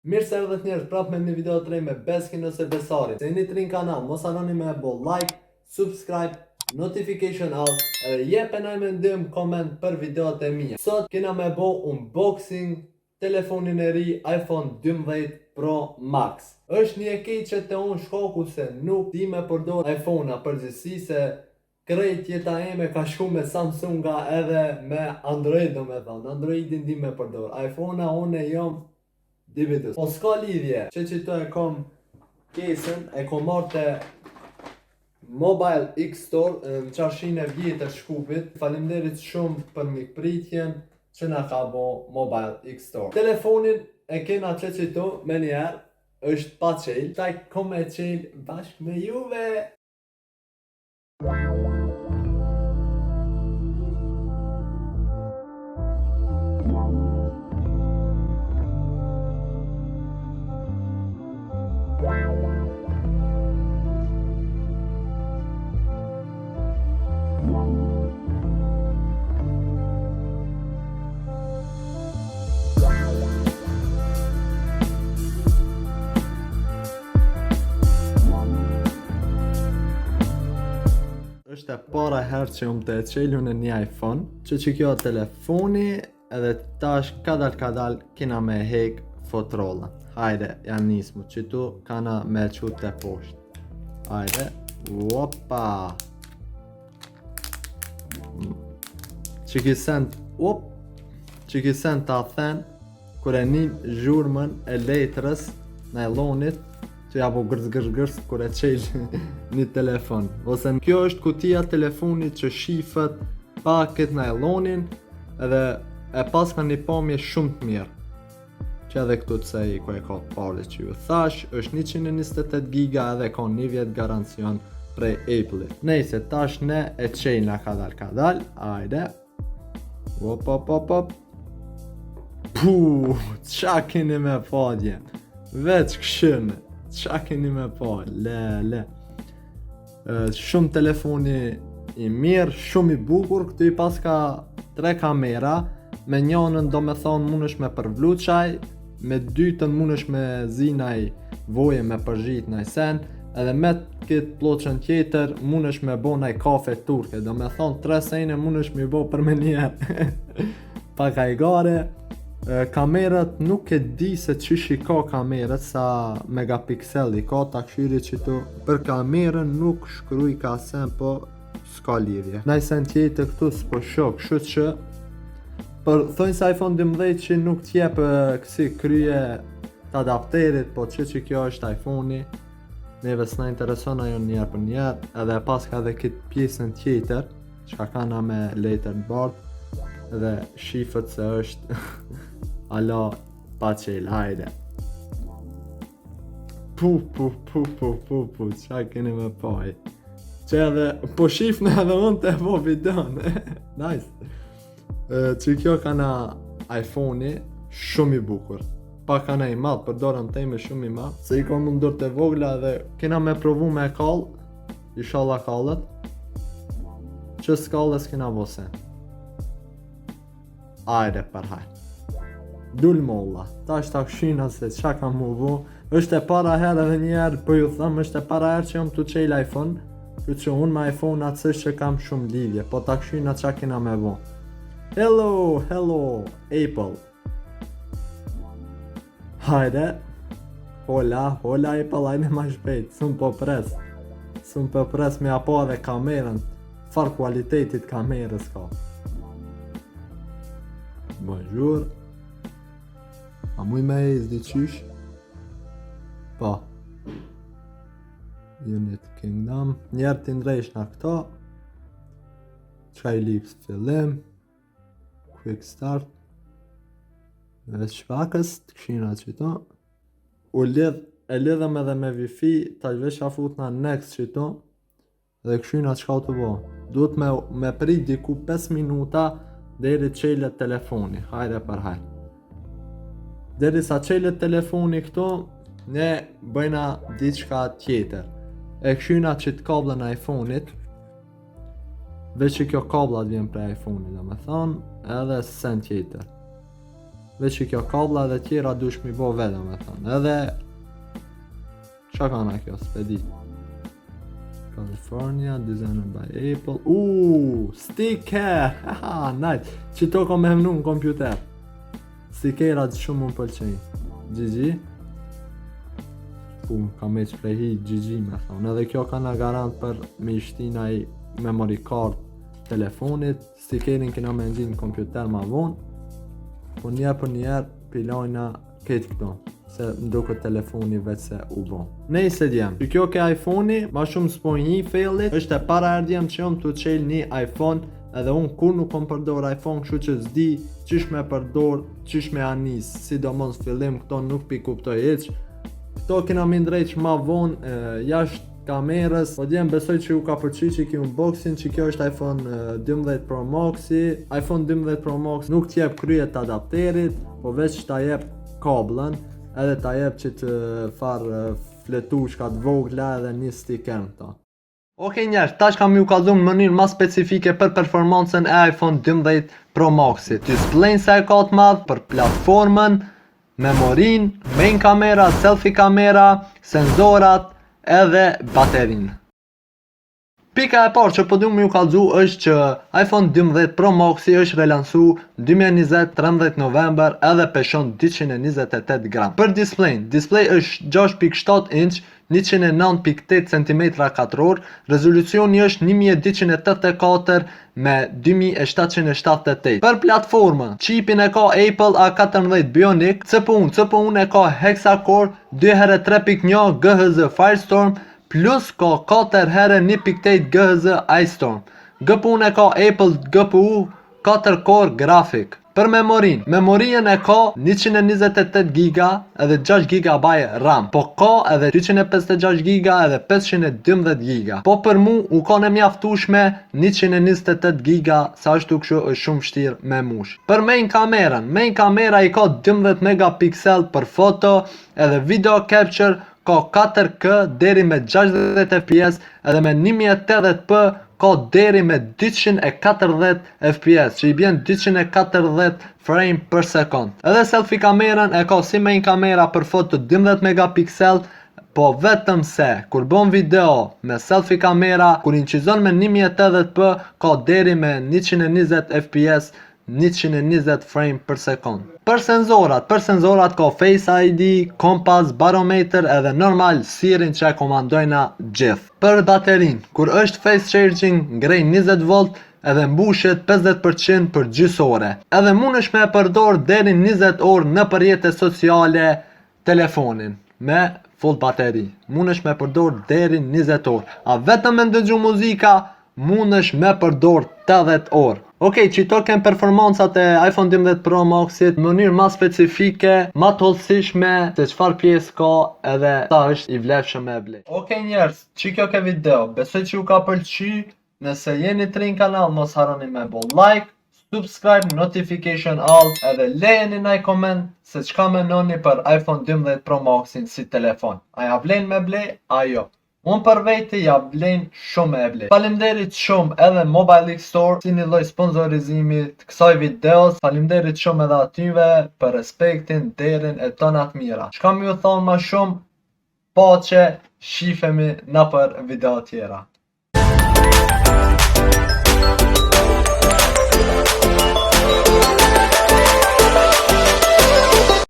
Mirë se erdhët njerëz prapë me një video të re me Beskin ose Besarin. Se jeni të rinë kanal, mos harroni me bo like, subscribe, notification all, edhe jepena me ndim koment për videot e mia. Sot kena me bo unboxing telefonin e ri iPhone 12 Pro Max. Është një e keq që të unë shkoku se nuk di me përdor iPhone-a përgjithsi se krejt jeta eme ka shku me Samsunga edhe me Android do me thonë. Androidin di me përdor. iPhone-a unë e jom divitus. Po s'ka lidhje, që të e kom kesën, e kom marrë të Mobile X Store në qarshin e vjetë e shkupit. Faleminderit shumë për mikpritjen që na ka bo Mobile X Store. Telefonin e kena që me njerë, është pa qelë, taj kom e qelë bashkë me juve. Është e para herë që të e qelju në një iPhone, që kjo telefoni edhe tash kadal kena me hek fotrolla. Hajde, janë nismu, që tu kana me qut të poshtë. Hajde, opa! Që ki send të athen, kër e njim zhurmën e letrës nailonit, që ja po gërz kur e qelë një telefon. Ose kjo është kutia telefonit që shifët pa këtë nailonin edhe e pas ka një pamje shumë të mirë. Që edhe këtu të sej ku e ka pare që ju thash, është 128 giga edhe ka një vjet garancion prej Apple-it. Nejse, tash ne e qelna kadal, ajde. Op. Puh, qa keni me padje? Veç këshënë. Qa keni me pa, le. Shumë telefoni i mirë, shumë i bukur, këtu i pas ka 3 kamera, me njënën do me thonë munësh me përvlu qaj, me dytën munësh me zinaj voje me përgjit naj sen, edhe me këtë ploqën tjetër munësh me bo naj kafe turke, do me thonë 3 sejnë munësh me bo për me njerë. Pa ka i gare. Kamerat nuk e di se qysh i ka kamerat, sa megapiksel i ka, ta këshyri që tu për kamerën nuk shkruj ka sen, po s'ka lidhje. Najsen tjetë këtu s'po shok, shu që për thonjë se iPhone 12 që nuk t'jep kësi kryje të adapterit, po që kjo është iPhone-i, neve s'na intereson ajo njerë për njerë, edhe pas ka dhe këtë pjesën tjetër, që ka kana me letterboard, edhe shifët se është ala pa qelë, hajde. Qa keni me paj. Që edhe po shifnë edhe unë të po videon. Nice. Që kjo kana iPhone-i shumë i bukur. Pa kana i madhë, për dorën të ime shumë i madhë. Se i ka mundur të vogla dhe kena me provu me kallë. Inshallah kallët. Që s'kallës kena vosen. Ajde për hajtë. Dull molla, ta është ta këshina se qa kam mu vu. Është e para herë edhe njerë, për ju thëmë, është e para herë që jam të qelë iPhone, që unë me iPhone atës që kam shumë lidhje, po ta këshina qa kena me vu. Hello, Apple. Hajde. Hola, Apple, hajde ma shpejt, sun po pres me apo dhe kamerën, far kualitetit kamerës ka. Bonjour. A muj me e zdi qysh? Pa. Unit Kingdom. Njerë t'i ndrejsh nga këta. Qka i lips fillim. Quick start. Dhe shpakës të kshina qëto. E lidhëm edhe me Wi-Fi, ta vesh a fut nga next qëto. Dhe kshina qka të bo. Duhet me prit diku 5 minuta deri qelet telefoni. Hajde për hajde. Deri sa qelet telefoni këto, ne bëjna diçka tjetër. E këshyna qitë kablën iPhone-it, veç që kjo kablat vjen prej iPhone-it, do me thonë, edhe sen tjetër. veç që kjo kabla dhe tjera dush mi bo vetëm me thonë. Edhe qa kana kjo, s'pedi. California, designed by Apple. Sticker! Haha, nice. Që to kom e hemnu në kompjuter. Stikerat shumë më pëlqenjë. GG. Ka me që prej hi GG me thonë. Edhe kjo kana garant për me ishtina i memory card telefonit. Stikerin kena me nxin në kompjuter ma vonë. Po njerë për njerë pilojna këtë këto. Se nduket telefoni veç se u bon. Nejse djem, që kjo ke iPhone-i, ma shumë s'po një failit, është e para erdjem që jom të qel një iPhone, edhe unë kur nuk kom përdor iPhone, kështu që s'di qysh me përdor, qysh me anis, sidomos fillim këto nuk pi kuptoj hiq. Këto kena mi ndrejt që ma vonë jashtë kamerës, po djem besoj që ju ka përqy që ki unboxing, që kjo është iPhone 12 Pro Maxi. iPhone 12 Pro Max nuk t'jep kryet adapterit, po veç t'a jep kablën, edhe ta jep që të farë fletushka të vogla edhe një sticker këta. Okej njerë, tash kam ju kalzu në mënyrë ma specifike për performancën e iPhone 12 Pro Maxit. Displayn se e ka të madhë, për platformën, memorin, main kamera, selfie kamera, senzorat edhe baterin. Pika e parë që po du më ju kalzu është që iPhone 12 Pro Maxi është relansu 2020 13 november edhe peshon 228 gram. Për display është 6.7 inch, 109.8 cm katror, rezolucioni është 1284 me 2778. Për platformën, chipin e ka Apple A14 Bionic, CPU-n e ka Hexa-Core 2x3.1 GHz Firestorm, plus ka 4 herë 1.8 GHz iStorm. GPU-n e ka Apple GPU 4 core grafik. Për memorin e ka 128 GB edhe 6 GB RAM, po ka edhe 256 GB edhe 512 GB. Po për mu u ka në mjaftushme 128 GB, sa ashtu kështu është shumë vështirë me mush. Për main kamera i ka 12 megapixel për foto edhe video capture, ka 4K deri me 60 fps edhe me 1080p ka deri me 240 fps, që i bjen 240 frame per second. Edhe selfie kamerën e ka si main kamera për foto 12 megapixel, po vetëm se kur bon video me selfie kamera, kur inqizon me 1080p ka deri me 120 fps, 120 frame per second. Për senzorat ka Face ID, kompas, barometer edhe normal sirin që e komandojna gjithë. Për baterin, kur është face charging ngrej 20 volt edhe mbushet 50% për gjysore. Edhe mund është me përdor deri 20 orë në përjete sociale telefonin me full bateri. Mund është me përdor deri 20 orë. A vetëm me ndëgju muzika, mund është me përdor 80 orë. Okej, që to kem performancat e iPhone 12 Pro Maxit në mënyrë ma specifike, ma të hollësishme, se çfarë pjesë ka edhe sa është i vlefshëm me ble. Okej njerëz, që kjo ke video, besoj që ju ka pëlqy, nëse jeni të rinj kanal, mos harroni me bo like, subscribe, notification all, edhe lejeni naj comment se çka menoni për iPhone 12 Pro Maxin si telefon. A ja vlen me ble, a jo? Unë për vejti ja vlen shumë e ble. Faleminderit shumë edhe Mobile X Store si një lloj sponsorizimi të kësaj videos. Faleminderit shumë edhe atyve për respektin, derin e tonat mira. Çka më ju thonë më shumë, paqe, shifemi në për video tjera.